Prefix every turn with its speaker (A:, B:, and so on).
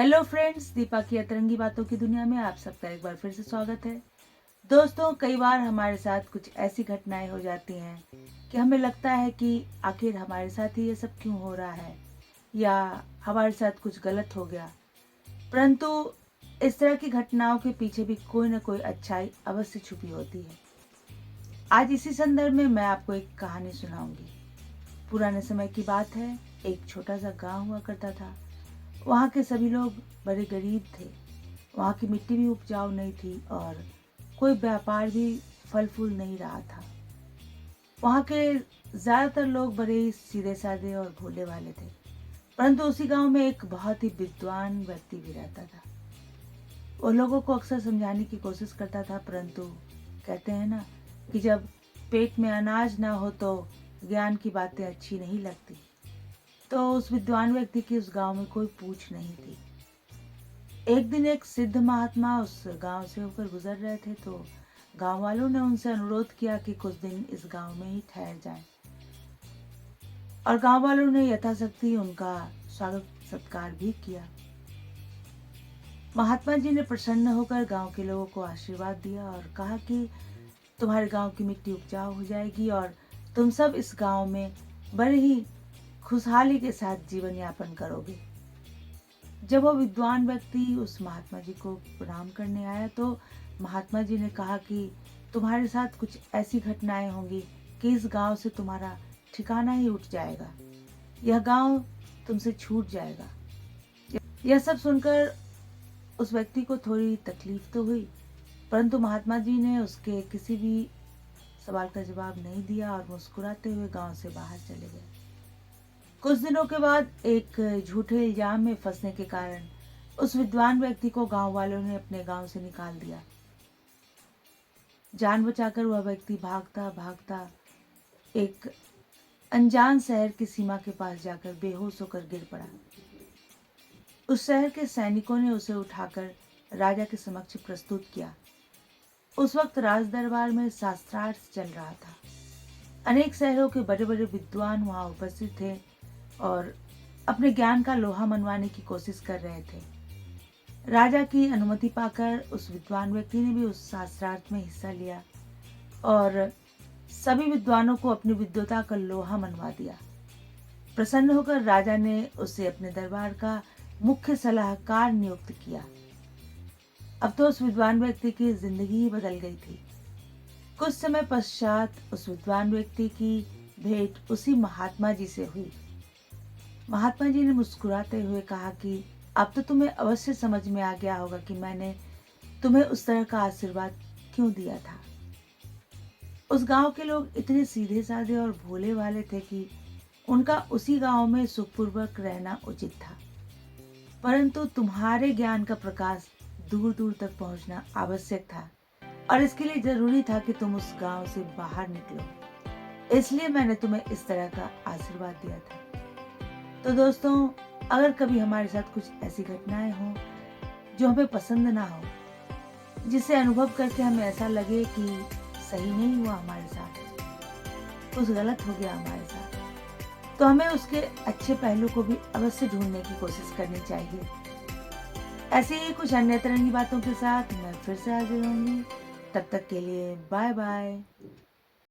A: Hello friends, Deepa की अतरंगी बातों की दुनिया में आप सबका एक बार फिर से स्वागत है। दोस्तों, कई बार हमारे साथ कुछ ऐसी घटनाएं हो जाती हैं कि हमें लगता है कि आखिर हमारे साथ ही ये सब क्यों हो रहा है या हमारे साथ कुछ गलत हो गया। परंतु इस तरह की घटनाओं के पीछे भी कोई ना कोई अच्छाई अवश्य छुपी होती है। आज इसी संदर्भ में मैं आपको एक कहानी सुनाऊंगी। पुराने समय की बात है। एक छोटा सा गांव हुआ करता था। वहाँ के सभी लोग बड़े गरीब थे। वहाँ की मिट्टी भी उपजाऊ नहीं थी और कोई व्यापार भी फल फूल नहीं रहा था। वहाँ के ज़्यादातर लोग बड़े ही सीधे साधे और भोले वाले थे। परंतु उसी गांव में एक बहुत ही विद्वान व्यक्ति भी रहता था। वो लोगों को अक्सर समझाने की कोशिश करता था, परंतु कहते हैं ना कि जब पेट में अनाज ना हो तो ज्ञान की बातें अच्छी नहीं लगती। तो उस विद्वान व्यक्ति की उस गांव में कोई पूछ नहीं थी। एक दिन एक सिद्ध महात्मा उस गांव से होकर गुजर रहे थे, तो गांव वालों ने उनसे अनुरोध किया कि कुछ दिन इस गांव में ही ठहर जाएं। और गांव वालों ने यथाशक्ति उनका स्वागत सत्कार भी किया। महात्मा जी ने प्रसन्न होकर गांव के लोगों को आशीर्वाद दिया और कहा कि तुम्हारे गांव की मिट्टी उपजाऊ हो जाएगी और तुम सब इस गांव में बड़े ही खुशहाली के साथ जीवन यापन करोगे। जब वो विद्वान व्यक्ति उस महात्मा जी को प्रणाम करने आया, तो महात्मा जी ने कहा कि तुम्हारे साथ कुछ ऐसी घटनाएं होंगी कि इस गांव से तुम्हारा ठिकाना ही उठ जाएगा। यह गांव तुमसे छूट जाएगा। यह सब सुनकर उस व्यक्ति को थोड़ी तकलीफ तो हुई, परंतु महात्मा जी ने उसके किसी भी सवाल का जवाब नहीं दिया और मुस्कुराते हुए गांव से बाहर चले गए। कुछ दिनों के बाद एक झूठे इल्जाम में फंसने के कारण उस विद्वान व्यक्ति को गांव वालों ने अपने गांव से निकाल दिया। जान बचाकर वह व्यक्ति भागता भागता एक अनजान शहर की सीमा के पास जाकर बेहोश होकर गिर पड़ा। उस शहर के सैनिकों ने उसे उठाकर राजा के समक्ष प्रस्तुत किया। उस वक्त राज दरबार में शास्त्रार्थ चल रहा था। अनेक शहरों के बड़े बड़े विद्वान वहां उपस्थित थे और अपने ज्ञान का लोहा मनवाने की कोशिश कर रहे थे। राजा की अनुमति पाकर उस विद्वान व्यक्ति ने भी उस शास्त्रार्थ में हिस्सा लिया और सभी विद्वानों को अपनी विद्वता का लोहा मनवा दिया। प्रसन्न होकर राजा ने उसे अपने दरबार का मुख्य सलाहकार नियुक्त किया। अब तो उस विद्वान व्यक्ति की जिंदगी ही बदल गई थी। कुछ समय पश्चात उस विद्वान व्यक्ति की भेंट उसी महात्मा जी से हुई। महात्मा जी ने मुस्कुराते हुए कहा कि अब तो तुम्हें अवश्य समझ में आ गया होगा कि मैंने तुम्हें उस तरह का आशीर्वाद क्यों दिया था। उस गांव के लोग इतने सीधे साधे और भोले वाले थे कि उनका उसी गांव में सुखपूर्वक रहना उचित था, परंतु तुम्हारे ज्ञान का प्रकाश दूर दूर तक पहुंचना आवश्यक था और इसके लिए जरूरी था कि तुम उस गांव से बाहर निकलो। इसलिए मैंने तुम्हें इस तरह का आशीर्वाद दिया था। तो दोस्तों, अगर कभी हमारे साथ कुछ ऐसी घटनाएं हों जो हमें पसंद ना हो, जिसे अनुभव करके हमें ऐसा लगे कि सही नहीं हुआ हमारे साथ, कुछ गलत हो गया हमारे साथ, तो हमें उसके अच्छे पहलू को भी अवश्य ढूंढने की कोशिश करनी चाहिए। ऐसे ही कुछ अन्य तरंगी बातों के साथ मैं फिर से हाजिर होंगी। तब तक के लिए बाय बाय।